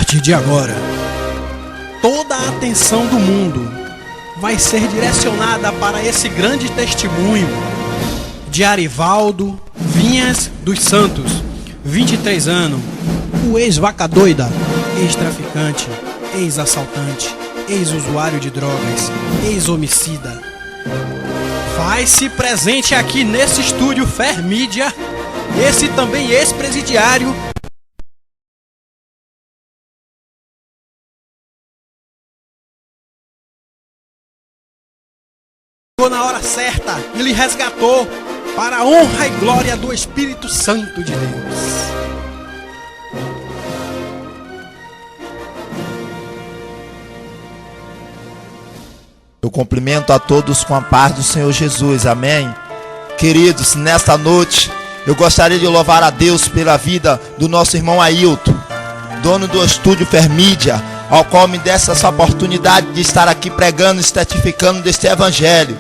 partir de agora, toda a atenção do mundo vai ser direcionada para esse grande testemunho de Arivaldo Vinhas dos Santos, 23 anos, o ex-vaca doida, ex-traficante, ex-assaltante, ex-usuário de drogas, ex-homicida. Faz-se presente aqui nesse estúdio Fermídia, esse também ex-presidiário, na hora certa e lhe resgatou para a honra e glória do Espírito Santo de Deus. Eu cumprimento a todos com a paz do Senhor Jesus, amém? Queridos, nesta noite eu gostaria de louvar a Deus pela vida do nosso irmão Ailton, dono do estúdio Fermídia, ao qual me desse essa oportunidade de estar aqui pregando e testificando deste evangelho.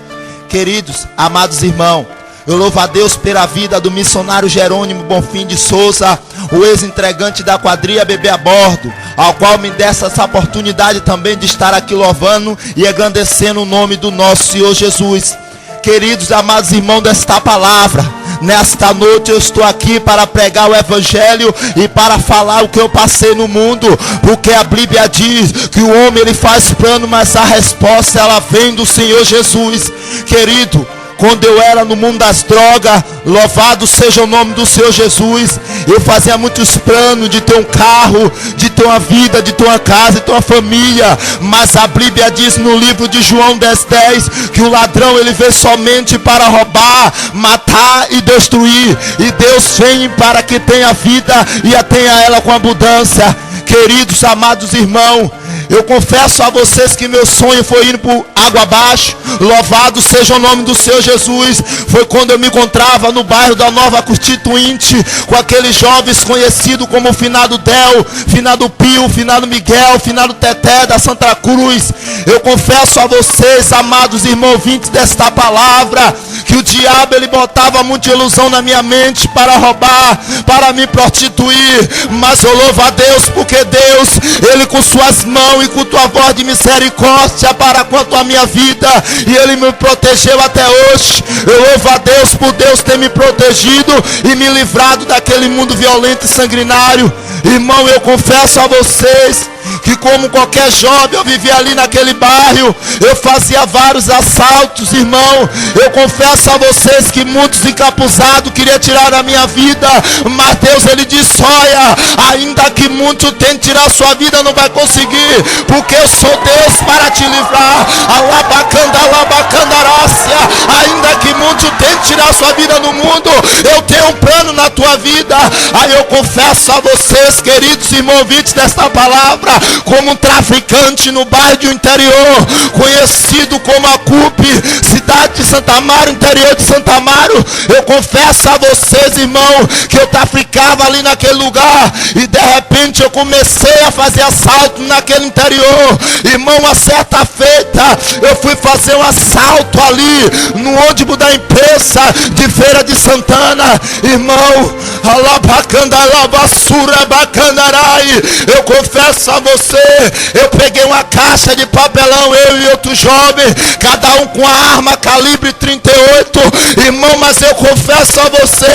Queridos, amados irmãos, eu louvo a Deus pela vida do missionário Jerônimo Bonfim de Souza, o ex-entregante da quadrilha Bebê a Bordo, ao qual me desse essa oportunidade também de estar aqui louvando e agradecendo o nome do nosso Senhor Jesus. Queridos, amados irmãos desta palavra, nesta noite eu estou aqui para pregar o evangelho e para falar o que eu passei no mundo, porque a Bíblia diz que o homem ele faz plano, mas a resposta ela vem do Senhor Jesus. Querido, quando eu era no mundo das drogas, louvado seja o nome do Senhor Jesus, eu fazia muitos planos de ter um carro, de ter uma vida, de ter uma casa, de ter uma família. Mas a Bíblia diz no livro de João 10:10 que o ladrão ele veio somente para roubar, matar e destruir. E Deus vem para que tenha vida e a tenha ela com abundância. Queridos, amados irmãos, eu confesso a vocês que meu sonho foi ir por água abaixo. Louvado seja o nome do Senhor Jesus. Foi quando eu me encontrava no bairro da Nova Constituinte, com aqueles jovens conhecidos como Finado Del, Finado Pio, Finado Miguel, Finado Teté da Santa Cruz. Eu confesso a vocês, amados irmãos ouvintes desta palavra, que o diabo ele botava muita ilusão na minha mente para roubar, para me prostituir. Mas eu louvo a Deus, porque Deus, ele com suas mãos e com tua voz de misericórdia para quanto a minha vida, e ele me protegeu até hoje. Eu louvo a Deus por Deus ter me protegido e me livrado daquele mundo violento e sanguinário. Irmão, eu confesso a vocês que como qualquer jovem eu vivia ali naquele bairro, eu fazia vários assaltos, irmão. Eu confesso a vocês que muitos encapuzados queriam tirar a minha vida, mas Deus ele disse: olha, ainda que muitos tentem tirar a sua vida, não vai conseguir, porque eu sou Deus para te livrar. Alabacanda, alabacandarácia. Ainda que muitos tentem tirar a sua vida no mundo, eu tenho um plano na tua vida. Aí eu confesso a vocês, queridos irmãos ouvintes desta palavra, como um traficante no bairro do interior, conhecido como a CUP, cidade de Santa Amaro, interior de Santa Amaro. Eu confesso a vocês, irmão, que eu traficava ali naquele lugar, e de repente eu comecei a fazer assalto naquele interior. Irmão, uma certa feita eu fui fazer um assalto ali no ônibus da empresa de Feira de Santana. Irmão, alabacanda, alabassura, bacandarai. Eu confesso a você, eu peguei uma caixa de papelão, eu e outro jovem, cada um com a arma calibre 38, irmão, mas eu confesso a você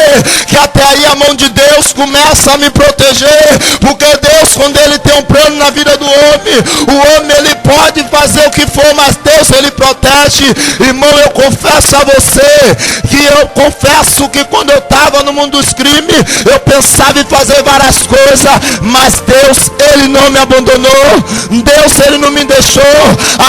que até aí a mão de Deus começa a me proteger, porque Deus, quando ele tem um plano na vida do homem, o homem ele pode fazer o que for, mas Deus ele protege. Irmão, eu confesso a você que eu confesso que quando eu estava no mundo dos crimes, eu pensava em fazer várias coisas, mas Deus ele não me abandonou. Deus ele não me deixou.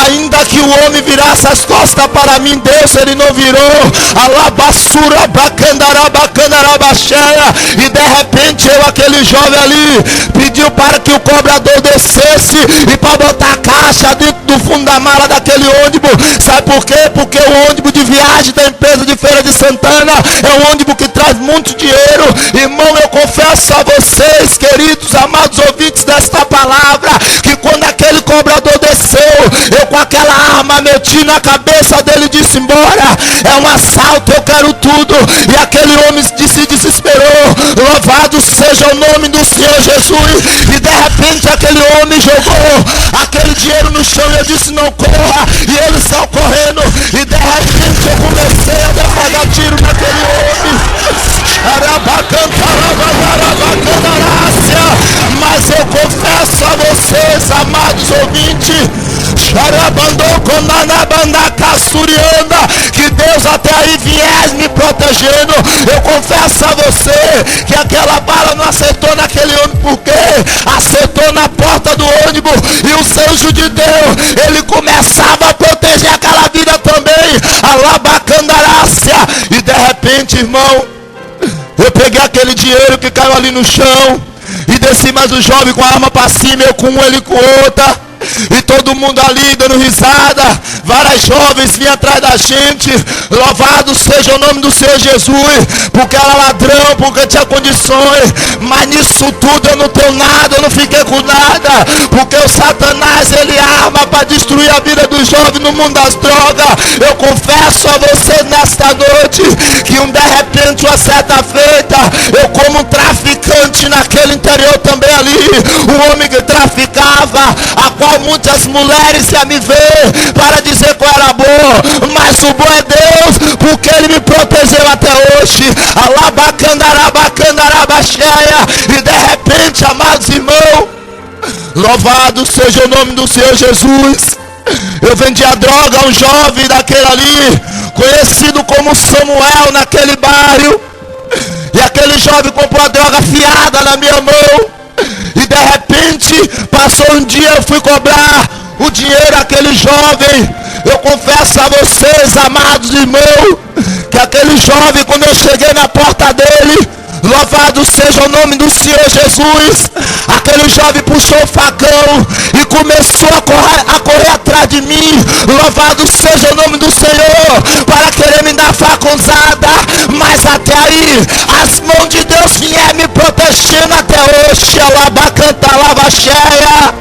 Ainda que o homem virasse as costas para mim, Deus ele não virou. Alabassura, bacandarabacandarabaxéia. E de repente eu, aquele jovem ali, pediu para que o cobrador descesse e para botar a caixa dentro do fundo da mala daquele ônibus. Sabe por quê? Porque o ônibus de viagem da empresa de Feira de Santana é um ônibus que traz muito dinheiro. Irmão, eu confesso a vocês, queridos, amados ouvintes desta palavra, que quando aquele cobrador desceu, eu com aquela arma meti na cabeça dele e disse: embora, é um assalto, eu quero tudo. E aquele homem se desesperou, Louvado seja o nome do Senhor Jesus. E de repente aquele homem jogou aquele dinheiro no chão e eu disse: não corra. E ele saiu correndo. E de repente eu comecei a dar tiro naquele homem. Mas eu confesso a vocês, amados ouvintes, que Deus até aí viesse me protegendo. Eu confesso a você que aquela bala não acertou naquele homem, porque acertou na porta do ônibus. E os anjos de Deus, ele começava a proteger aquela vida também. Alabacandarácia. E de repente, irmão, eu peguei aquele dinheiro que caiu ali no chão e desci mais o jovem com a arma para cima, eu com um, ele com outra. E todo mundo ali dando risada. Várias jovens vinham atrás da gente. Louvado seja o nome do Senhor Jesus, porque era ladrão, porque tinha condições. Mas nisso tudo eu não tenho nada, eu não fiquei com nada, porque o Satanás, ele arma para destruir a vida dos jovens no mundo das drogas. Eu confesso a você nesta noite que de repente, uma certa feita, eu como um traficante naquele interior também ali, um homem que traficava, a qual muitas mulheres iam me ver para dizer que eu era bom, mas o bom é Deus, porque ele me protegeu até hoje. Alabacandarabacandarabaxeia. E de repente, amados irmãos, louvado seja o nome do Senhor Jesus, eu vendia droga a um jovem daquele ali, conhecido como Samuel, naquele bairro. E aquele jovem comprou a droga fiada na minha mão. E de repente, passou um dia, eu fui cobrar o dinheiro àquele jovem. Eu confesso a vocês, amados irmãos, que aquele jovem, quando eu cheguei na porta dele, louvado seja o nome do Senhor Jesus, aquele jovem puxou o facão e começou a correr atrás de mim. Louvado seja o nome do Senhor, para querer me dar facãozada. Mas até aí, as mãos de Deus vieram me protegendo até hoje. Alabacanta, lava cheia.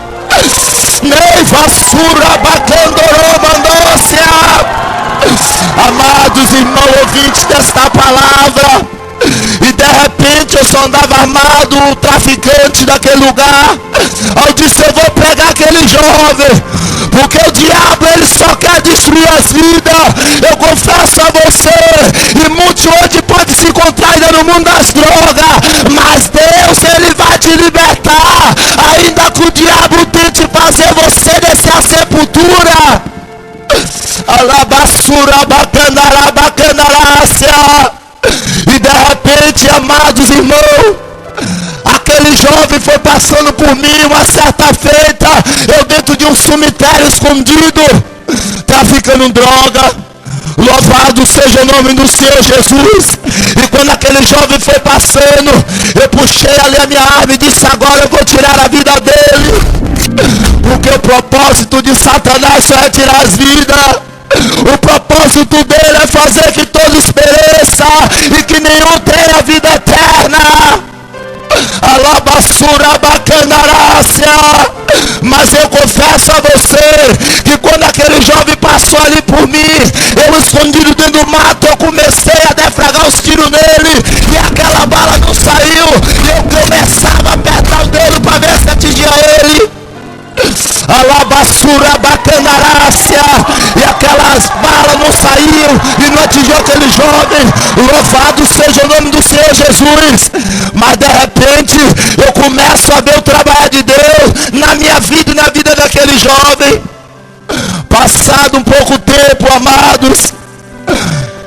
Nem vassoura, bacandoromandôcia. Amados irmãos ouvintes desta palavra, e de repente eu só andava armado, o traficante daquele lugar. Eu disse: eu vou pegar aquele jovem, porque o diabo, ele só quer destruir as vidas. Eu confesso a você, e muitos hoje podem se encontrar ainda no mundo das drogas, mas Deus, ele vai te libertar, ainda que o diabo tente fazer você descer a sepultura. Alabassura, bacandarabacandarácia. E de repente, amados irmãos, aquele jovem foi passando por mim uma certa feita, eu dentro de um cemitério escondido, traficando droga. Louvado seja o nome do Senhor Jesus. E quando aquele jovem foi passando, eu puxei ali a minha arma e disse: agora eu vou tirar a vida dele, porque o propósito de Satanás só é tirar as vidas. O propósito dele é fazer que todos pereçam e que nenhum tenha a vida eterna. Alabassura, bacandarácia. Mas eu confesso a você que quando aquele jovem passou ali por mim, eu escondido dentro do mato, eu comecei a defragar os tiros nele, e aquela bala não saiu, e eu começava a apertar o dedo para ver se atingia ele. Alabassura, bacandarácia. E aquelas balas não saíam e não atingiu aquele jovem. Louvado seja o nome do Senhor Jesus. Mas de repente eu começo a ver o trabalho de Deus na minha vida e na vida daquele jovem. Passado um pouco tempo, amados,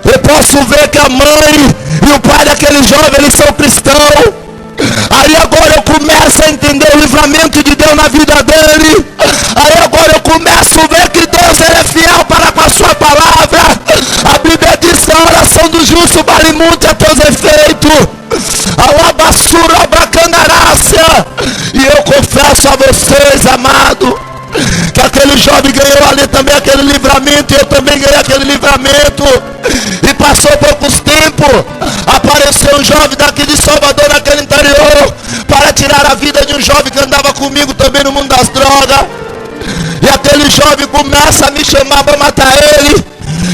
eu posso ver que a mãe e o pai daquele jovem, eles são cristãos. Aí agora eu começo a entender o livramento de Deus na vida dele. Aí agora eu começo a ver que Deus, ele é fiel para com a sua palavra. A Bíblia diz: a oração do justo vale muito a teus efeitos. Alabassura, bacandarácia. E eu confesso a vocês, amado, que aquele jovem ganhou ali também aquele livramento, e eu também ganhei aquele livramento. E passou poucos tempos, apareceu um jovem daqui de Salvador, naquele interior, para tirar a vida de um jovem que andava comigo também no mundo das drogas. E aquele jovem começa a me chamar para matar ele.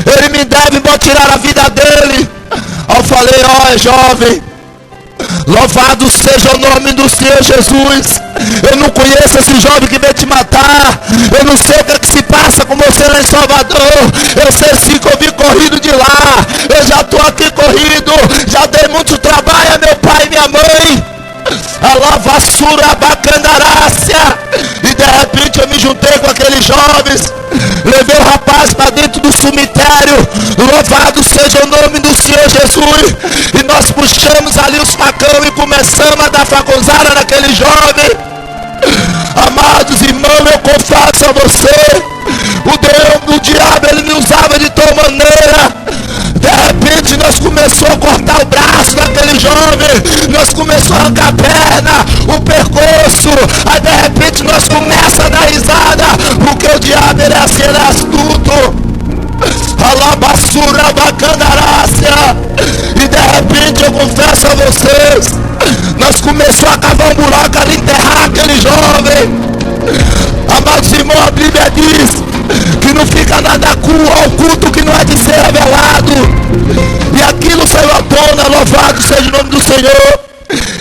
Ele me deve, vou tirar a vida dele. Eu falei: ó, jovem, Louvado seja o nome do Senhor Jesus. Eu não conheço esse jovem que veio te matar. Eu não sei o que, é que se passa com você lá em Salvador. Eu sei sim que eu vim corrido de lá. Eu já estou aqui corrido. Já dei muito trabalho a meu pai e minha mãe. A lavassura bacandarácia. E de repente eu me juntei com aqueles jovens. Levei o rapaz para dentro do cemitério. Louvado seja o nome do Senhor Jesus. E nós puxamos ali os facão e começamos a dar facãozada naquele jovem. Amados irmãos, eu confesso a você, o diabo ele me usava de tal maneira. De repente nós começamos a cortar o braço daquele jovem, nós começamos a arrancar a perna, o percurso. Aí de repente nós começamos a dar risada, porque o diabo ele é assim, ele é astuto. Alabassura bacandarácia. E de repente eu confesso a vocês, nós começamos a cavar um buraco ali, enterrar aquele jovem. Amados irmãos, a Bíblia diz que não fica nada oculto que não é de ser revelado. E aquilo saiu à tona, louvado seja o nome do Senhor.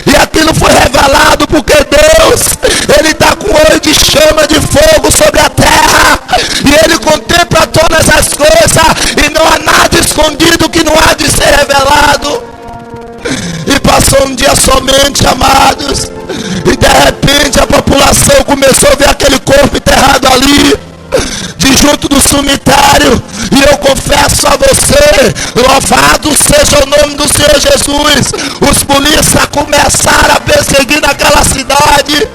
E aquilo foi revelado porque Deus, ele está com olho de chama de fogo sobre a terra. E ele contempla todas as coisas. E não há nada escondido que não há de ser revelado. E passou um dia somente, amados. E de repente a população começou a ver aquele corpo enterrado ali, de junto do cemitério. E eu confesso a você, louvado seja o nome do Senhor Jesus. Os polícias começaram a perseguir naquela cidade.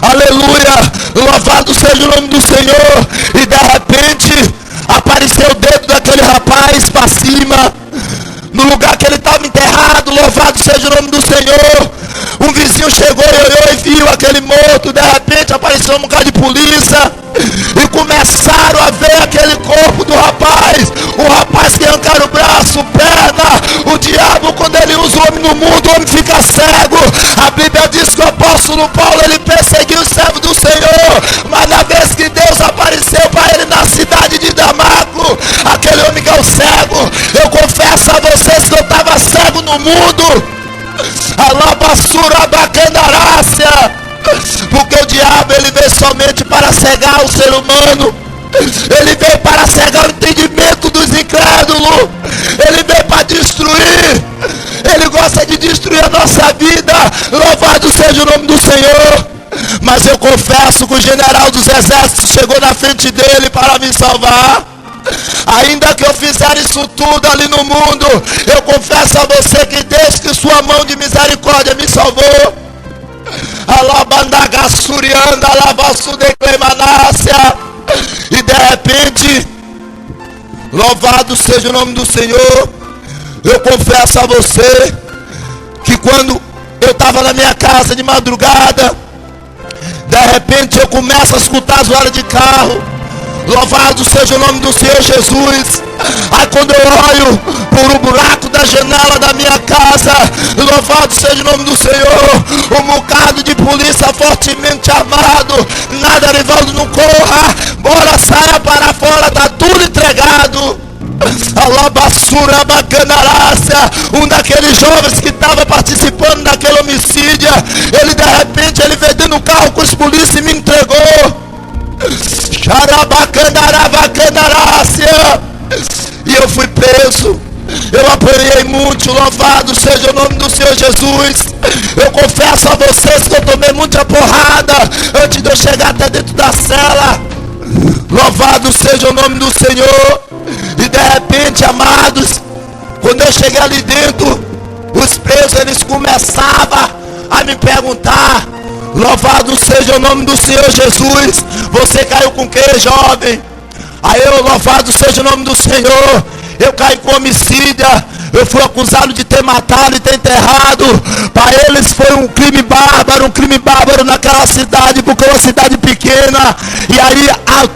Aleluia, louvado seja o nome do Senhor. E de repente apareceu o dedo daquele rapaz para cima, no lugar que ele estava enterrado. Louvado seja o nome do Senhor. Um vizinho chegou e olhou e viu aquele morto. De repente apareceu um bocado de polícia e começaram a ver aquele corpo do rapaz. O rapaz que arrancaram o braço, perna. O diabo, quando ele usa o homem no mundo, o homem fica cego. A Bíblia diz que o apóstolo Paulo, ele perseguiu o servo do Senhor, mas na vez que Deus apareceu para ele na cidade de Damasco, aquele homem que é o cego, eu confesso a vocês que eu estava cego no mundo. Alabassura bacandarácia. Porque o diabo ele veio somente para cegar o ser humano. Ele veio para cegar o entendimento dos incrédulos. Ele veio para destruir. Ele gosta de destruir a nossa vida. Louvado seja o nome do Senhor. Mas eu confesso que o general dos exércitos chegou na frente dele para me salvar. Ainda que eu fizer isso tudo ali no mundo, eu confesso a você que desde que sua mão de misericórdia me salvou. Alabandagassurianda, alabasudeclemanácia. E de repente, louvado seja o nome do Senhor, eu confesso a você que quando eu estava na minha casa de madrugada, de repente eu começo a escutar as horas de carro. Louvado seja o nome do Senhor Jesus. Aí quando eu olho por um buraco da janela da minha casa, louvado seja o nome do Senhor, um bocado de polícia fortemente armado. Nada, Rivaldo, não corra, bora, saia para fora, está tudo entregado. Alabassura bacandarácia. Um daqueles jovens que estava participando daquele homicídio, ele de repente ele veio dentro do carro com os polícias e me entregou. E eu fui preso. Eu apanhei muito. Louvado seja o nome do Senhor Jesus. Eu confesso a vocês que eu tomei muita porrada antes de eu chegar até dentro da cela. Louvado seja o nome do Senhor. E de repente, amados, quando eu cheguei ali dentro, os presos eles começavam a me perguntar: louvado seja o nome do Senhor Jesus, você caiu com o que, jovem? Aí eu, louvado seja o nome do Senhor, eu caí com homicídio, eu fui acusado de ter matado e ter enterrado. Para eles foi um crime bárbaro naquela cidade, porque é uma cidade pequena. E aí a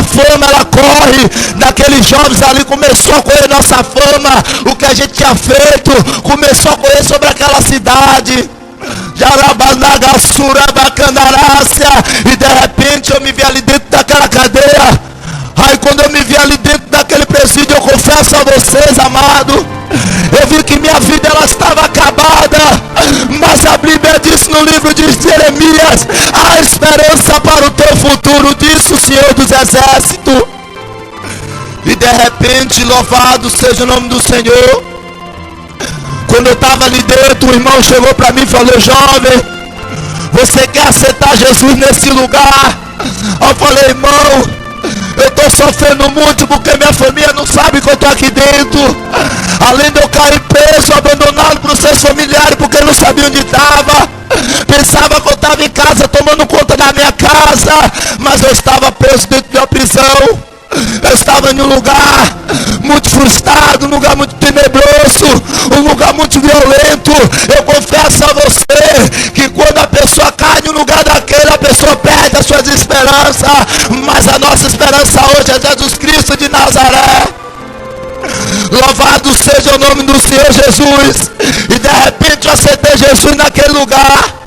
fama ela corre daqueles jovens ali, começou a correr nossa fama, o que a gente tinha feito, começou a correr sobre aquela cidade. Jarabanagasura bacandarácia. E de repente eu me vi ali dentro daquela cadeia. Aí quando eu me vi ali dentro daquele presídio, eu confesso a vocês, amado, eu vi que minha vida ela estava acabada. Mas a Bíblia diz no livro de Jeremias: há esperança para o teu futuro, disse o Senhor dos Exércitos. E de repente, louvado seja o nome do Senhor, quando eu estava ali dentro, o irmão chegou para mim e falou: jovem, você quer aceitar Jesus nesse lugar? Eu falei: irmão, eu estou sofrendo muito porque minha família não sabe que eu estou aqui dentro. Além de eu cair preso, abandonado para os seus familiares porque não sabia onde estava. Pensava que eu estava em casa tomando conta da minha casa, mas eu estava preso dentro da prisão. Eu estava em um lugar muito frustrado, um lugar muito tenebroso, um lugar muito violento. Eu confesso a você que quando a pessoa cai em um lugar daquele, a pessoa perde as suas esperanças. Mas a nossa esperança hoje é Jesus Cristo de Nazaré. Louvado seja o nome do Senhor Jesus. E de repente eu aceitei Jesus naquele lugar,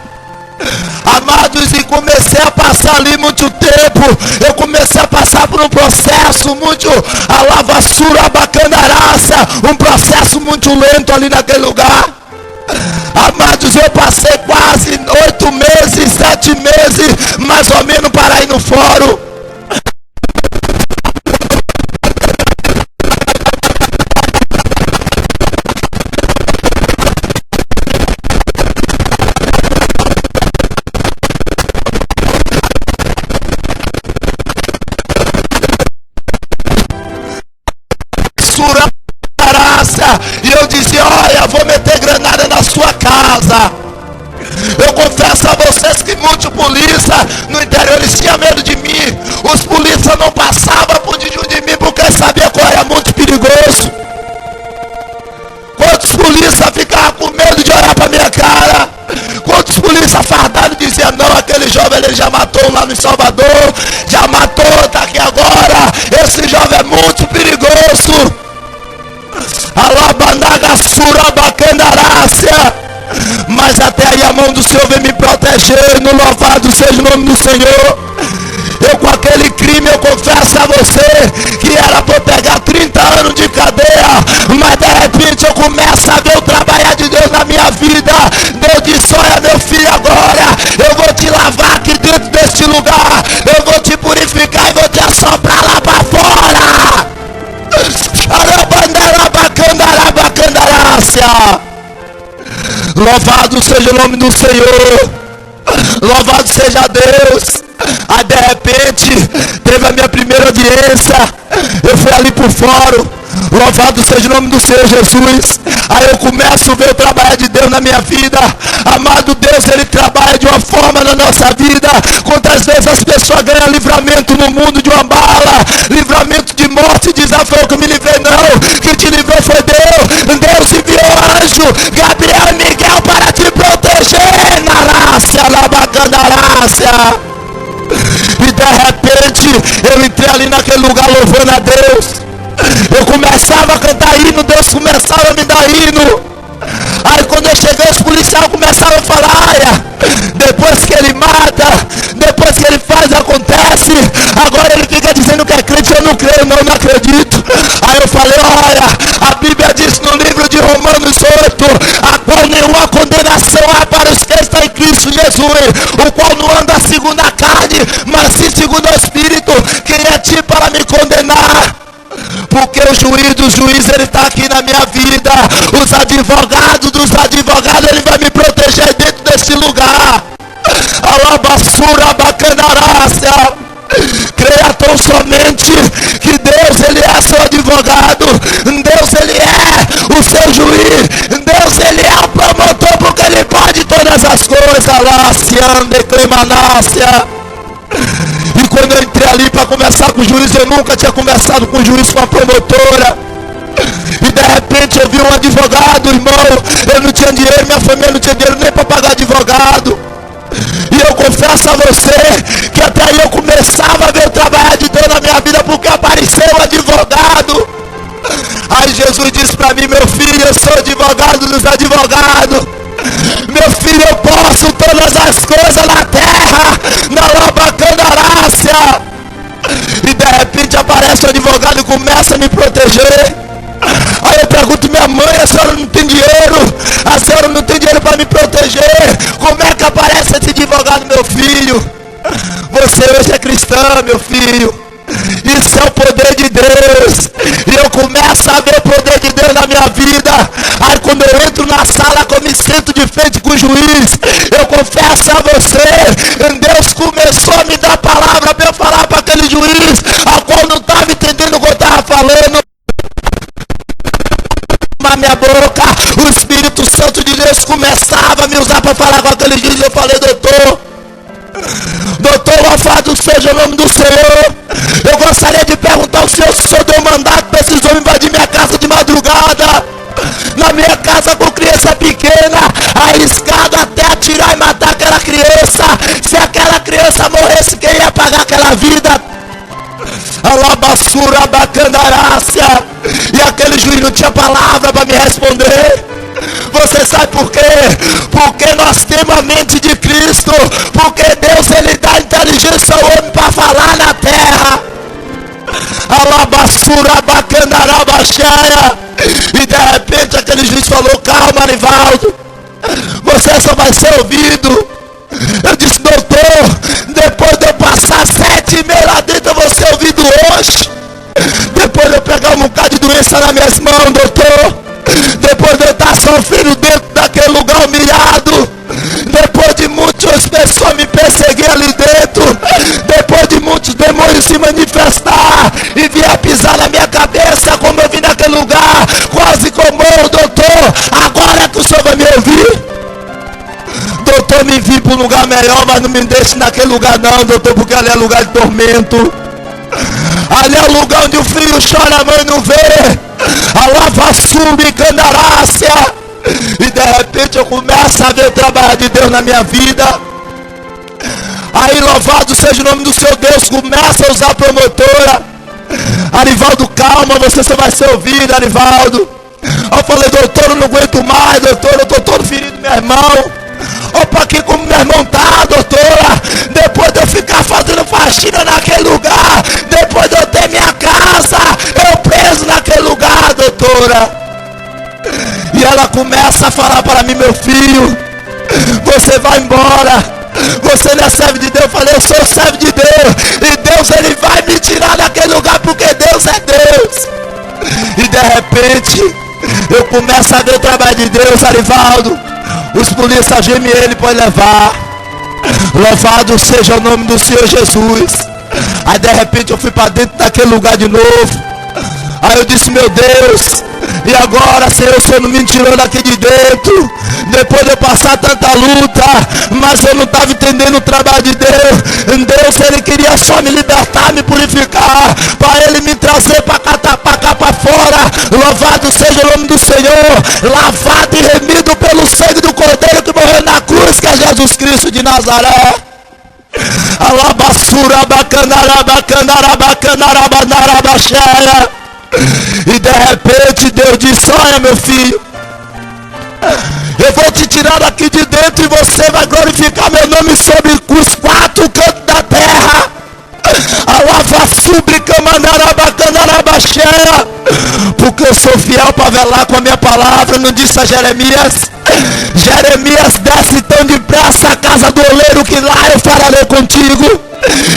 amados, e comecei a passar ali muito tempo. Eu comecei a passar por um processo muito a lavassura bacandaraça, um processo muito lento ali naquele lugar. Amados, eu passei quase 8 meses, 7 meses, mais ou menos, para ir no fórum. E eu dizia: olha, vou meter granada na sua casa. Eu confesso a vocês que muitos polícia no interior, eles tinham medo de mim. Os polícias não passavam por de mim porque sabia que eu era muito perigoso. Quantos polícias ficavam com medo de olhar para minha cara? Quantos polícias fardados diziam: não, aquele jovem ele já matou lá no Salvador, já matou, tá aqui agora, esse jovem é muito perigoso. Mas até aí a mão do Senhor vem me protegendo. Louvado seja o nome do Senhor. Eu com aquele crime, eu confesso a você que era para pegar 30 anos de cadeia, mas de repente eu começo a ver o trabalhar de Deus na minha vida. Deus disse: olha, meu filho, agora eu vou te lavar aqui dentro deste lugar, eu vou te purificar e vou te assoprar lá para fora. Louvado seja o nome do Senhor. Louvado seja Deus. Aí de repente teve a minha primeira audiência. Eu fui ali pro fórum. Louvado seja o nome do Senhor Jesus. Aí eu começo a ver o trabalho de Deus na minha vida. Amado, Deus, Ele trabalha de uma forma na nossa vida. Quantas vezes as pessoas ganham livramento no mundo de uma bala, livramento de morte, diz: ah, foi eu que me livrei. Não, quem te livrou foi Deus. Deus enviou anjo Gabriel e Miguel para te proteger. Na bacandarácia. E de repente eu entrei ali naquele lugar louvando a Deus. Eu começava a cantar hino, Deus começava a me dar hino. Aí quando eu cheguei, os policiais começaram a falar: olha, depois que ele mata, depois que ele faz, acontece. Agora ele fica dizendo que é crente. Eu não creio, não acredito. Aí eu falei: olha, a Bíblia diz no livro de Romanos 8, a qual nenhuma condenação há para os que estão em Cristo Jesus, o qual não anda segundo a carne, mas sim segundo o Espírito. Quem é ti para me condenar? Porque o juiz dos juízes, ele está aqui na minha vida. Os advogados dos advogados, ele vai me proteger dentro desse lugar. Alabassura bacandarácia. Creia tão somente que Deus, ele é seu advogado. Deus, ele é o seu juiz. Deus, ele é o promotor, porque ele pode todas as coisas. Lá se anda e clemanácia. E quando eu entrei ali para conversar com o juiz, eu nunca tinha conversado com o juiz, com a promotora. E de repente eu vi um advogado, irmão. Eu não tinha dinheiro, minha família não tinha dinheiro nem para pagar advogado. E eu confesso a você que até aí eu começava a ver o trabalho de Deus na minha vida, porque apareceu um advogado. Aí Jesus disse para mim: meu filho, eu sou advogado dos advogados. Meu filho, eu posso todas as coisas na terra, na labacandarácia. E de repente aparece o advogado e começa a me proteger. Aí eu pergunto: minha mãe, a senhora não tem dinheiro? A senhora não tem dinheiro para manhã, meu filho. Isso é o poder de Deus. E eu começo a ver o poder de Deus na minha vida. Aí quando eu entro na sala, que eu me sinto de frente com o juiz, eu confesso a você, Deus começou a me dar palavra para eu falar para aquele juiz, ao qual não estava entendendo o que eu estava falando. Na minha boca, o Espírito Santo de Deus começava a me usar para falar com aquele juiz. Eu falei: doutor, louvado seja o nome do Senhor. Eu gostaria de perguntar ao Senhor se o Senhor deu mandato para esses homens invadir minha casa de madrugada. Na minha casa com criança pequena, arriscado até atirar e matar aquela criança. Se aquela criança morresse, quem ia pagar aquela vida? Alabassura bacandarácia. E aquele juiz não tinha palavra para me responder. Você sabe por quê? Porque nós temos a mente de Cristo. Porque Deus, ele dá inteligência ao homem para falar na terra. Alabassura bacandarabachaya. E de repente aquele juiz falou: calma, Arivaldo, você só vai ser ouvido. Eu disse: doutor, depois de eu passar 7,5 lá dentro, eu vou ser ouvido hoje. Depois de eu pegar um bocado de doença nas minhas mãos, doutor, depois de eu estar sofrendo dentro daquele lugar humilhado, depois de muitas pessoas me perseguir ali dentro, depois de muitos demônios se manifestar e vier pisar na minha cabeça, como eu vim naquele lugar, quase como eu, doutor, agora é que o senhor vai me ouvir. Doutor, me envie para um lugar melhor, mas não me deixe naquele lugar não, doutor, porque ali é lugar de tormento. Ali é o lugar onde o filho chora, a mãe não vê. A lava sube, candarácia. E de repente eu começo a ver o trabalho de Deus na minha vida. Aí louvado seja o nome do seu Deus. Começa a usar a promotora. Arivaldo, calma, você só vai ser ouvido, Arivaldo. Eu falei: doutor, eu não aguento mais, doutor, eu estou todo ferido, meu irmão. Opa, aqui como meu irmão tá, doutora. Depois de eu ficar fazendo faxina naquele lugar, depois de eu ter minha casa, eu preso naquele lugar, doutora. E ela começa a falar para mim: meu filho, você vai embora, você não é servo de Deus. Eu falei: eu sou servo de Deus, e Deus, ele vai me tirar daquele lugar, porque Deus é Deus. E de repente eu começo a ver o trabalho de Deus, Arivaldo. Os polícias gemem ele para levar. Louvado seja o nome do Senhor Jesus. Aí de repente eu fui para dentro daquele lugar de novo. Aí eu disse: meu Deus, e agora, Senhor, o Senhor não me tirou daqui de dentro, depois de eu passar tanta luta, mas eu não estava entendendo o trabalho de Deus. Deus, ele queria só me libertar, me purificar, para ele me trazer para cá para fora. Louvado seja o nome do Senhor, lavado e remido pelo sangue do Cordeiro que morreu na cruz, que é Jesus Cristo de Nazaré. Alabassura bacanarabacanarabacanarabanarabaxéia. E de repente Deus disse: olha, meu filho, eu vou te tirar daqui de dentro e você vai glorificar meu nome sobre os 4 cantos da terra. Porque eu sou fiel para velar com a minha palavra. Não disse a Jeremias: Jeremias, desce tão depressa a casa do oleiro, que lá eu falarei contigo.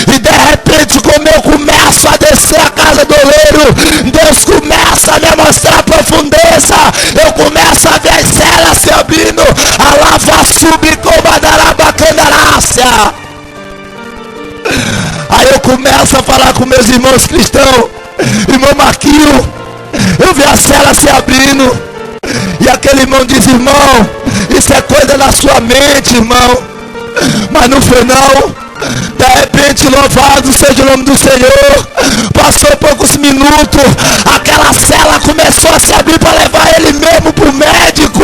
E de repente, como eu começo a descer a casa do oleiro, Deus começa a me mostrar a profundeza. Eu começo a ver as celas se abrindo. A lava sube como a darabacandarácia. Aí eu começo a falar com meus irmãos cristãos. Irmão Marquinho, eu vi a cela se abrindo. E aquele irmão diz: irmão, isso é coisa da sua mente, irmão. Mas não foi não. De repente, louvado seja o nome do Senhor, passou poucos minutos, aquela cela começou a se abrir para levar ele mesmo para o médico.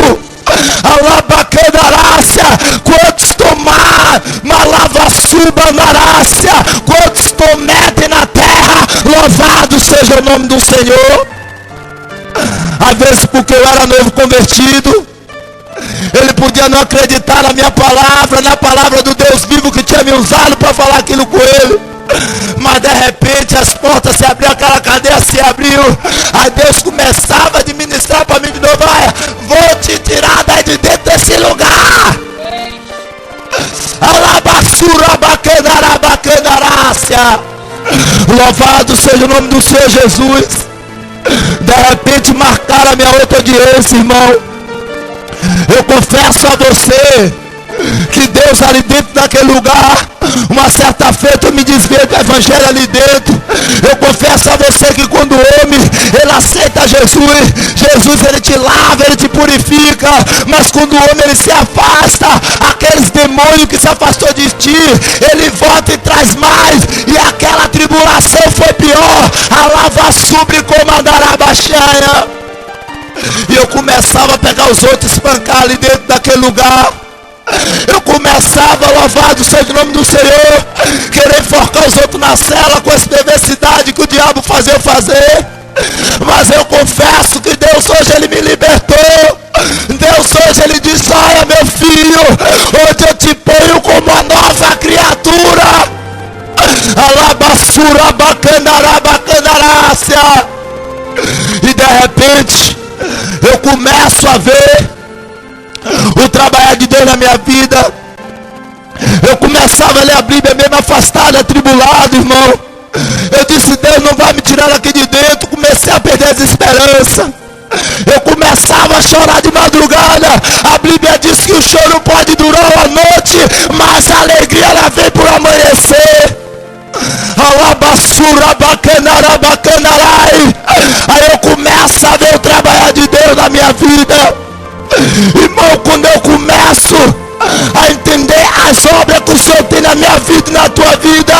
Alabacandarácia, quantos tomar, malavassuba narácia, quantos tometem na terra, louvado seja o nome do Senhor. Às vezes, porque eu era novo convertido, ele podia não acreditar na minha palavra, na palavra do Deus vivo que tinha me usado para falar aquilo com ele. Mas de repente as portas se abriram, aquela cadeia se abriu. Aí Deus começava a administrar para mim de novo: olha, vou te tirar daí de dentro desse lugar. Alabassura bacanarabacandarácia. Louvado seja o nome do Senhor Jesus. De repente marcaram a minha outra audiência, irmão. Eu confesso a você que Deus ali dentro daquele lugar, uma certa feita eu me desviei do evangelho ali dentro. Eu confesso a você que quando o homem ele aceita Jesus, Jesus ele te lava, ele te purifica. Mas quando o homem ele se afasta, aqueles demônios que se afastou de ti, ele volta e traz mais. E aquela tribulação foi pior. A lava sobre comandará baixaia. E eu começava a pegar os outros, espancar ali dentro daquele lugar. Eu começava, louvado seja o nome do Senhor, querer enforcar os outros na cela com essa perversidade que o diabo fazia eu fazer. Mas eu confesso que Deus hoje ele me libertou. Deus hoje ele diz: olha meu filho, hoje eu te ponho como uma nova criatura. Alabassura bacanará bacanarácia. E de repente eu começo a ver o trabalhar de Deus na minha vida. Eu começava a ler a Bíblia mesmo afastado, atribulado, irmão. Eu disse: Deus não vai me tirar daqui de dentro. Comecei a perder as esperanças. Eu começava a chorar de madrugada. A Bíblia diz que o choro pode durar uma noite, mas a alegria ela vem por amanhecer. Alabassura bacanara bacanarai. Aí eu começo a ver o trabalhar de Deus na minha vida. Irmão, quando eu começo a entender as obras que o Senhor tem na minha vida e na tua vida,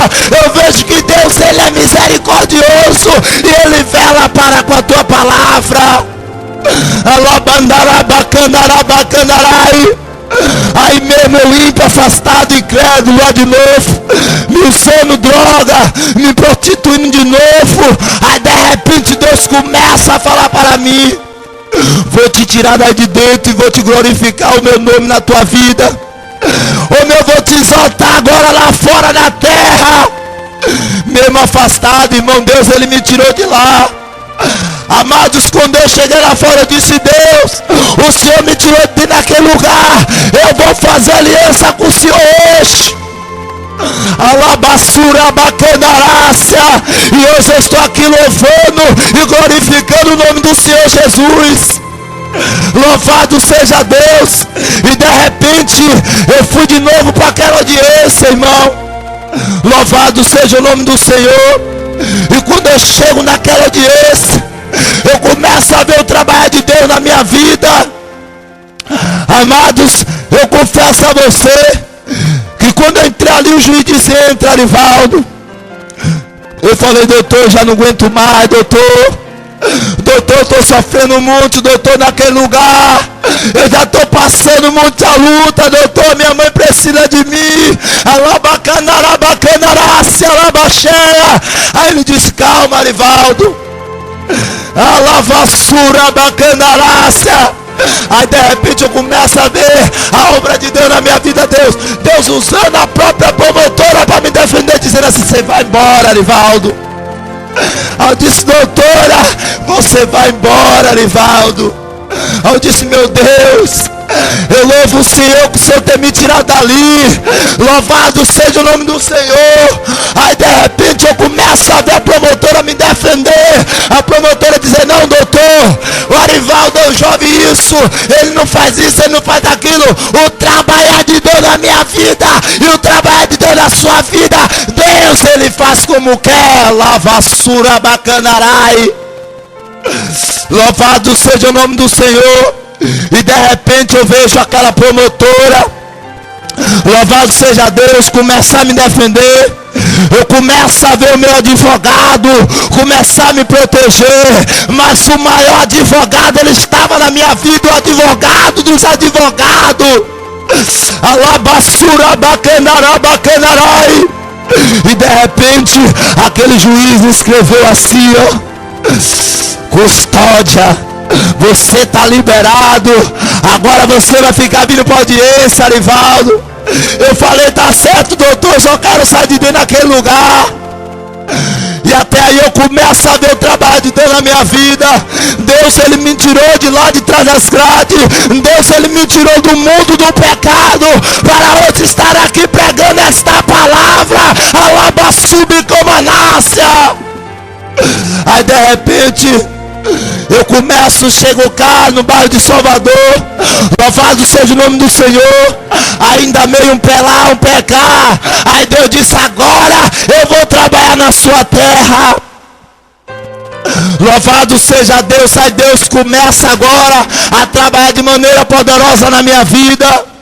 eu vejo que Deus ele é misericordioso e ele vela para com a tua palavra. Aí mesmo eu limpo, afastado, incrédulo lá de novo, me usando droga, me prostituindo de novo. Aí de repente Deus começa a falar para mim: vou te tirar daí de dentro e vou te glorificar o meu nome na tua vida. Eu vou te exaltar agora lá fora na terra. Mesmo afastado, irmão, Deus ele me tirou de lá. Amados, quando eu cheguei lá fora, eu disse: Deus, o Senhor me tirou de naquele lugar. Eu vou fazer aliança com o Senhor hoje. Alabassura bacanarácia. E hoje eu estou aqui louvando e glorificando o nome do Senhor Jesus. Louvado seja Deus. E de repente eu fui de novo para aquela audiência, irmão. Louvado seja o nome do Senhor. E quando eu chego naquela audiência, eu começo a ver o trabalho de Deus na minha vida. Amados, eu confesso a você que quando eu entrei ali, o juiz disse: entra, Arivaldo. Eu falei: doutor, já não aguento mais, doutor. Doutor, eu estou sofrendo muito, doutor, naquele lugar. Eu já estou passando muita luta, doutor. Minha mãe precisa de mim. Alabacanarabacanaracia, alabaxeia. Aí ele disse: calma, Arivaldo. Alavassura bacanarácia. Aí de repente eu começo a ver a obra de Deus na minha vida. Deus usando a própria promotora para me defender, dizendo assim: você vai embora, Arivaldo. Eu disse: doutora, você vai embora, Arivaldo. Eu disse: meu Deus, eu louvo o Senhor que o Senhor tem me tirado dali. Louvado seja o nome do Senhor. Aí de repente eu começo a ver a promotora me defender. A promotora dizer: não, doutor, o Arivaldo é um jovem, isso, ele não faz isso, ele não faz aquilo. O trabalho de Deus na minha vida e o trabalho de Deus na sua vida, Deus ele faz como quer. Lavassura bacanarai. Louvado seja o nome do Senhor. E de repente eu vejo aquela promotora, louvado seja Deus, começar a me defender. Eu começo a ver o meu advogado começar a me proteger. Mas o maior advogado ele estava na minha vida, o advogado dos advogados. Alabassura bacanarabacanaraí. E de repente aquele juiz escreveu assim, ó: custódia, você está liberado. Agora você vai ficar vindo para audiência, Arivaldo. Eu falei: tá certo, doutor, eu só quero sair de dentro daquele lugar. E até aí eu começo a ver o trabalho de Deus na minha vida. Deus ele me tirou de lá de trás das grades. Deus ele me tirou do mundo do pecado para hoje estar aqui pregando esta palavra. Alabassube como Manácia. Aí de repente eu começo, chego cá no bairro de Salvador, louvado seja o nome do Senhor, ainda meio um pé lá, um pé cá. Aí Deus disse: agora eu vou trabalhar na sua terra. Louvado seja Deus. Aí Deus começa agora a trabalhar de maneira poderosa na minha vida.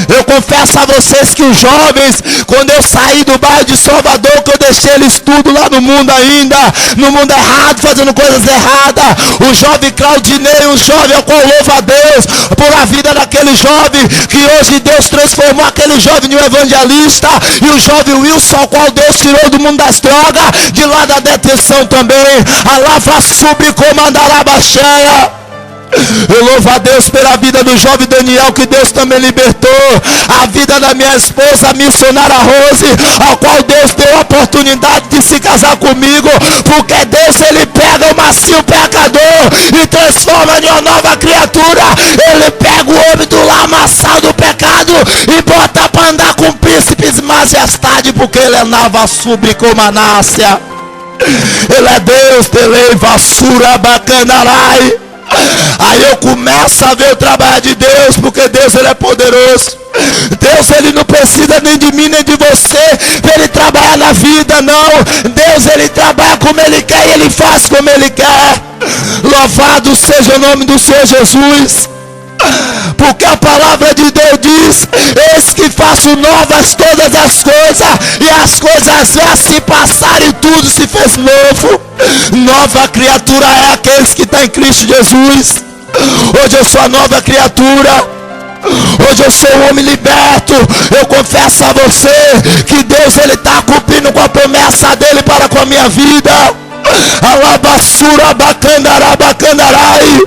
Eu confesso a vocês que os jovens, quando eu saí do bairro de Salvador, que eu deixei eles tudo lá no mundo ainda, no mundo errado, fazendo coisas erradas, o jovem Claudinei, um jovem ao qual louva a Deus por a vida daquele jovem, que hoje Deus transformou aquele jovem em um evangelista, e o jovem Wilson, ao qual Deus tirou do mundo das drogas, de lá da detenção também. A lava subcomandará baixeia. Eu louvo a Deus pela vida do jovem Daniel, que Deus também libertou. A vida da minha esposa, a missionária Rose, ao qual Deus deu a oportunidade de se casar comigo. Porque Deus, ele pega o macio pecador e transforma em uma nova criatura. Ele pega o homem do lamaçal do pecado e bota para andar com príncipes e majestade, porque ele é nava subcomanácia. Ele é Deus, delei vassoura bacanarai. Aí eu começo a ver o trabalho de Deus, porque Deus, ele é poderoso. Deus, ele não precisa nem de mim nem de você para ele trabalhar na vida, não. Deus, ele trabalha como ele quer e ele faz como ele quer. Louvado seja o nome do Senhor Jesus. Porque a palavra de Deus diz: eis que faço novas todas as coisas, e as coisas já se passaram e tudo se fez novo. Nova criatura é aqueles que estão em Cristo Jesus. Hoje eu sou a nova criatura. Hoje eu sou um homem liberto. Eu confesso a você que Deus, ele está cumprindo com a promessa dele para com a minha vida. Alabassura bacandará bacandarai.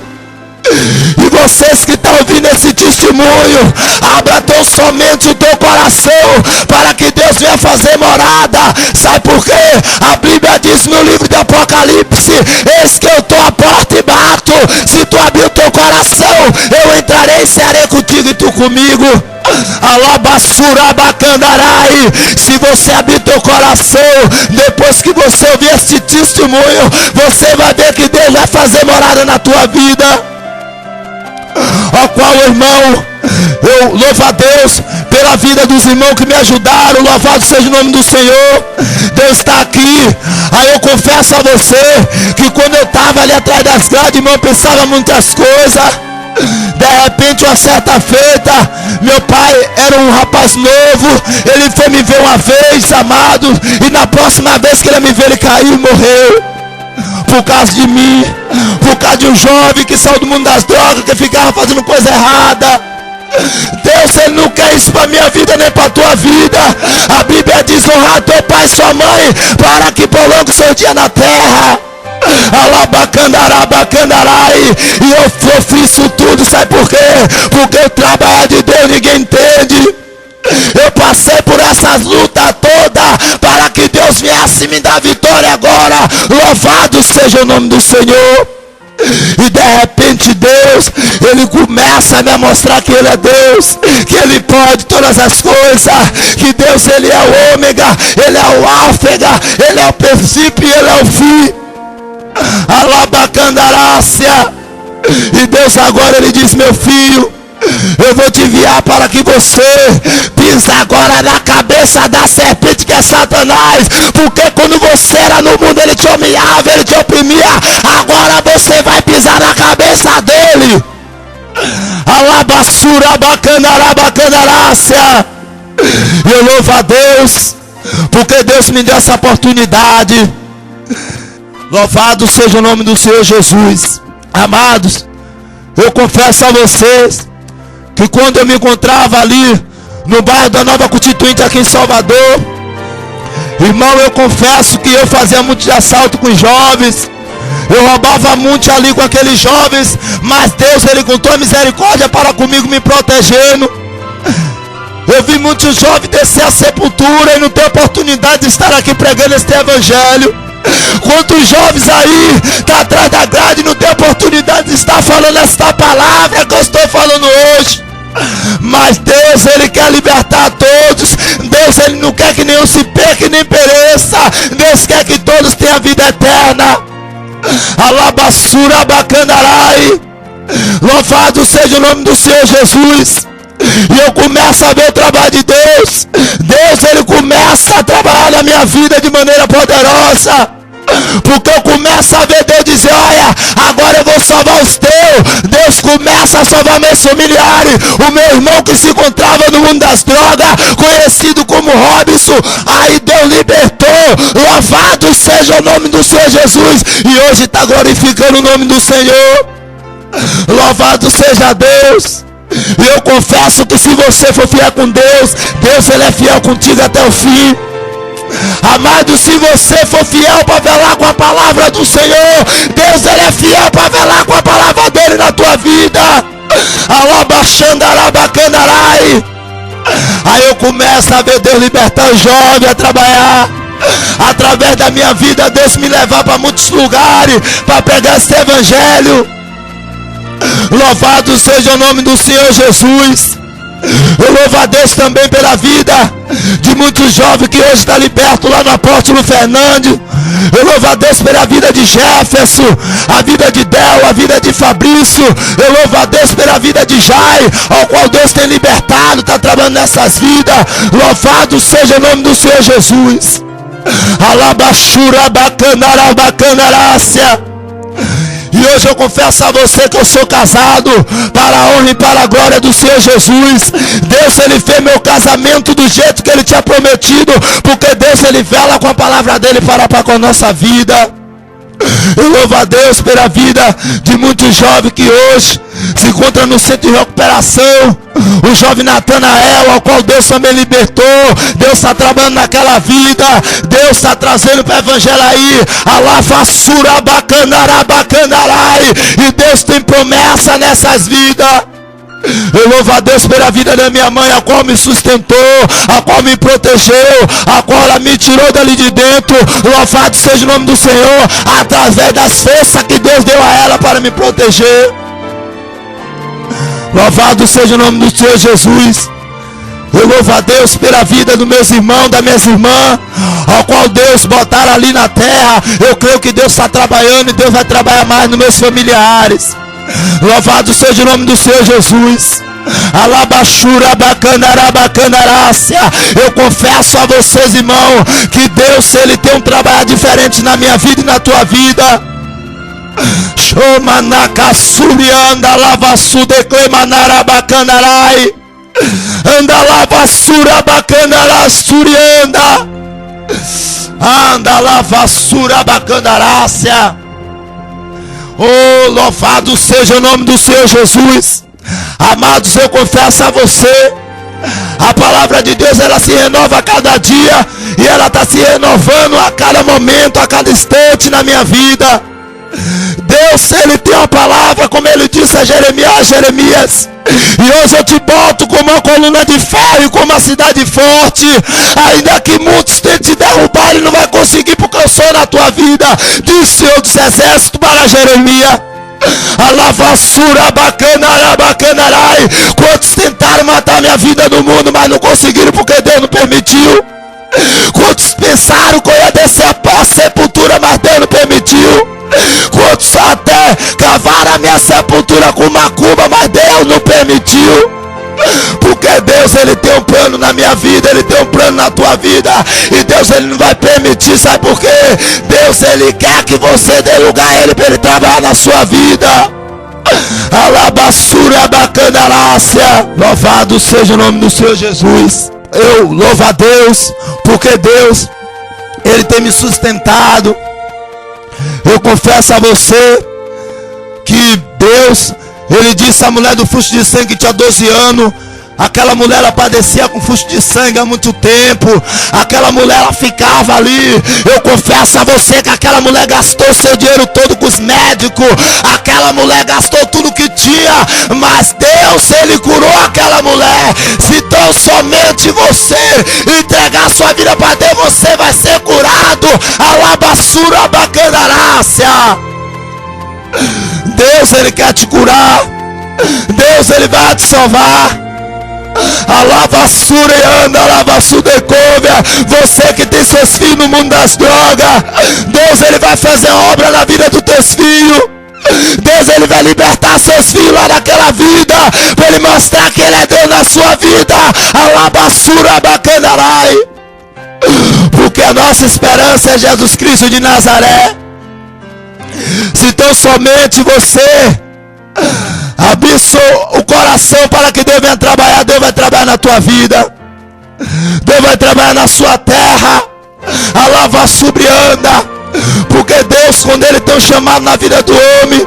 E vocês que estão ouvindo esse testemunho, abra tão somente o teu coração para que Deus venha fazer morada. Sabe por quê? A Bíblia diz no livro de Apocalipse: eis que eu estou à porta e bato. Se tu abrir o teu coração, eu entrarei e serei contigo e tu comigo. Alabassura bacandarai. Se você abrir teu coração, depois que você ouvir esse testemunho, você vai ver que Deus vai fazer morada na tua vida. Ao qual, irmão, eu louvo a Deus pela vida dos irmãos que me ajudaram. Louvado seja o nome do Senhor. Deus está aqui. Aí eu confesso a você que quando eu estava ali atrás das grades, irmão, eu pensava muitas coisas. De repente, uma certa feita, meu pai era um rapaz novo. Ele foi me ver uma vez, amado, e na próxima vez que ele me ver, ele caiu e morreu. Por causa de mim, por causa de um jovem que saiu do mundo das drogas, que ficava fazendo coisa errada. Deus, ele não quer isso para minha vida nem para tua vida. A Bíblia diz: honrar teu pai e sua mãe, para que prolongue o seu dia na terra. Alabacandará bacandarai. E eu fiz isso tudo, sabe por quê? Porque o trabalho de Deus ninguém entende. Eu passei por essas lutas todas para que Deus viesse me dar vitória agora. Louvado seja o nome do Senhor. E de repente Deus, ele começa a me mostrar que ele é Deus, que ele pode todas as coisas, que Deus, ele é o ômega, ele é o alfega, ele é o princípio e ele é o fim. Alabacandarácia. E Deus agora, ele diz: meu filho, eu vou te enviar para que você pise agora na cabeça da serpente, que é Satanás. Porque quando você era no mundo, ele te humilhava, ele te oprimia. Agora você vai pisar na cabeça dele. Alabassura bacandará bacandarácia. Eu louvo a Deus, porque Deus me deu essa oportunidade. Louvado seja o nome do Senhor Jesus. Amados, eu confesso a vocês que quando eu me encontrava ali no bairro da Nova Constituinte, aqui em Salvador, irmão, eu confesso que eu fazia muito de assalto com os jovens. Eu roubava muito ali com aqueles jovens, mas Deus, ele contou a misericórdia para comigo, me protegendo. Eu vi muitos jovens descer a sepultura e não ter oportunidade de estar aqui pregando este evangelho. Quantos jovens aí tá atrás da grade e não tem oportunidade de estar falando esta palavra que eu estou falando hoje. Mas Deus, ele quer libertar todos. Deus, Ele não quer que nenhum se perca e nem pereça. Deus quer que todos tenham vida eterna. Alabassura bacandarai. Louvado seja o nome do Senhor Jesus. E eu começo a ver o trabalho de Deus. Deus, Ele começa a trabalhar na minha vida de maneira poderosa. Porque eu começo a ver Deus dizer: olha, agora eu vou salvar os teus. Deus começa a salvar meus familiares. O meu irmão que se encontrava no mundo das drogas, conhecido como Robson, aí Deus libertou. Louvado seja o nome do Senhor Jesus. E hoje está glorificando o nome do Senhor. Louvado seja Deus. E eu confesso que se você for fiel com Deus, Deus, Ele é fiel contigo até o fim. Amado, se você for fiel para velar com a palavra do Senhor, Deus, Ele é fiel para velar com a palavra dele na tua vida. Alabaxandarabacandarai. Aí eu começo a ver Deus libertar o jovem a trabalhar. Através da minha vida, Deus me levar para muitos lugares para pregar esse evangelho. Louvado seja o nome do Senhor Jesus. Eu louvo a Deus também pela vida de muitos jovens que hoje estão libertos lá no Apóstolo Fernandes. Eu louvo a Deus pela vida de Jefferson, a vida de Del, a vida de Fabrício. Eu louvo a Deus pela vida de Jai, ao qual Deus tem libertado, está trabalhando nessas vidas. Louvado seja o nome do Senhor Jesus. Alabaxura bacanarabacandarácia. E hoje eu confesso a você que eu sou casado para a honra e para a glória do Senhor Jesus. Deus, Ele fez meu casamento do jeito que Ele tinha prometido, porque Deus, Ele vela com a palavra dEle para com a nossa vida. Eu louvo a Deus pela vida de muitos jovens que hoje se encontram no centro de recuperação. O jovem Natanael, ao qual Deus também libertou. Deus está trabalhando naquela vida. Deus está trazendo para o evangelho aí. Alafassura bacanarabacandarai. E Deus tem promessa nessas vidas. Eu louvo a Deus pela vida da minha mãe, a qual me sustentou, a qual me protegeu, a qual ela me tirou dali de dentro. Louvado seja o nome do Senhor, através das forças que Deus deu a ela para me proteger. Louvado seja o nome do Senhor Jesus. Eu louvo a Deus pela vida dos meus irmãos, das minhas irmãs, ao qual Deus botaram ali na terra. Eu creio que Deus está trabalhando e Deus vai trabalhar mais nos meus familiares. Louvado seja o nome do Senhor Jesus. Alabaxura bacanarabacandarácia. Eu confesso a vocês, irmão, que Deus, Ele tem um trabalho diferente na minha vida e na tua vida. Shomanakassurianda lavasudeclemanarabacandarai. Anda lavassura bacanarassurianda. Anda lavassura bacandarácia. Oh, louvado seja o nome do Senhor Jesus. Amados, eu confesso a você, a palavra de Deus, ela se renova a cada dia. E ela está se renovando a cada momento, a cada instante na minha vida. Deus, Ele tem uma palavra, como Ele disse a Jeremias. E hoje eu te boto como uma coluna de ferro e como uma cidade forte. Ainda que muitos tentem te derrubar, Ele não vai conseguir, porque eu sou na tua vida, disse o Senhor dos Exércitos para Jeremias. Alavassura bacanarabacandarai. Quantos tentaram matar minha vida no mundo, mas não conseguiram, porque Deus não permitiu. Quantos pensaram que eu ia descer a sepultura, mas Deus não permitiu. Quantos até cavaram a minha sepultura com macumba, mas Deus não permitiu. Porque Deus, Ele tem um plano na minha vida, Ele tem um plano na tua vida. E Deus, Ele não vai permitir, sabe por quê? Deus, Ele quer que você dê lugar a Ele para Ele trabalhar na sua vida. Alabassura bacandarácia. Louvado seja o nome do Senhor Jesus. Eu louvo a Deus, porque Deus, Ele tem me sustentado. Eu confesso a você que Deus, Ele disse à mulher do fluxo de sangue que tinha 12 anos. Aquela mulher, ela padecia com fluxo de sangue há muito tempo. Aquela mulher, ela ficava ali. Eu confesso a você que aquela mulher gastou seu dinheiro todo com os médicos. Aquela mulher gastou tudo que tinha. Mas Deus, Ele curou aquela mulher. Se tão somente você entregar sua vida para Deus, você vai ser curado. Alabassura bacandarácia. Deus, Ele quer te curar. Deus, Ele vai te salvar. Alavassura e anda, alavassudecôvia. Você que tem seus filhos no mundo das drogas, Deus, ele vai fazer obra na vida dos teus filhos. Deus, ele vai libertar seus filhos lá daquela vida, para ele mostrar que ele é Deus na sua vida. Alabassura bacandarai. Porque a nossa esperança é Jesus Cristo de Nazaré. Se tão somente você abrir o coração para que Deus venha trabalhar, Deus vai trabalhar na tua vida, Deus vai trabalhar na sua terra. Alavassurianda. Porque Deus, quando ele tem um chamado na vida do homem,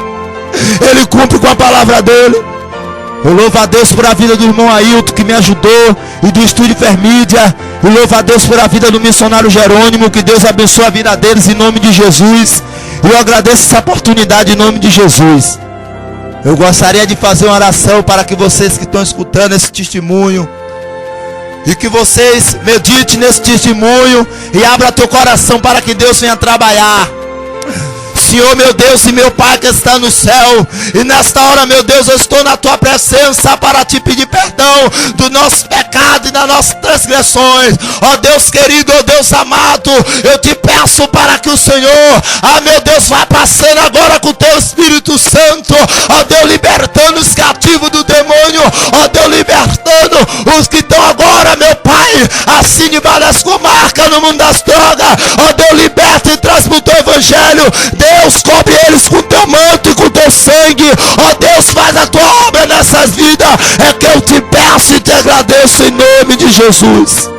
ele cumpre com a palavra dele. Eu louvo a Deus por a vida do irmão Ailton, que me ajudou, e do Estúdio Fermídia. Eu louvo a Deus por a vida do missionário Jerônimo, que Deus abençoe a vida deles em nome de Jesus. E eu agradeço essa oportunidade em nome de Jesus. Eu gostaria de fazer uma oração para que vocês que estão escutando esse testemunho, e que vocês meditem nesse testemunho e abra teu coração para que Deus venha trabalhar. Senhor, meu Deus e meu Pai que está no céu, e nesta hora, meu Deus, eu estou na tua presença para te pedir perdão do nosso pecado e das nossas transgressões. Ó Deus querido, ó Deus amado, eu te peço para que o Senhor, meu Deus, vá passando agora com o teu Espírito Santo, ó Deus, libertando os cativos do demônio, ó Deus, libertando os que estão agora, meu Pai, assim debaixo das comarcas no mundo das drogas. Ó Deus, liberta e traz para o teu evangelho. Deus, cobre eles com teu manto e com teu sangue. Ó Deus, faz a tua obra nessas vidas. É que eu te peço e te agradeço em nome de Jesus.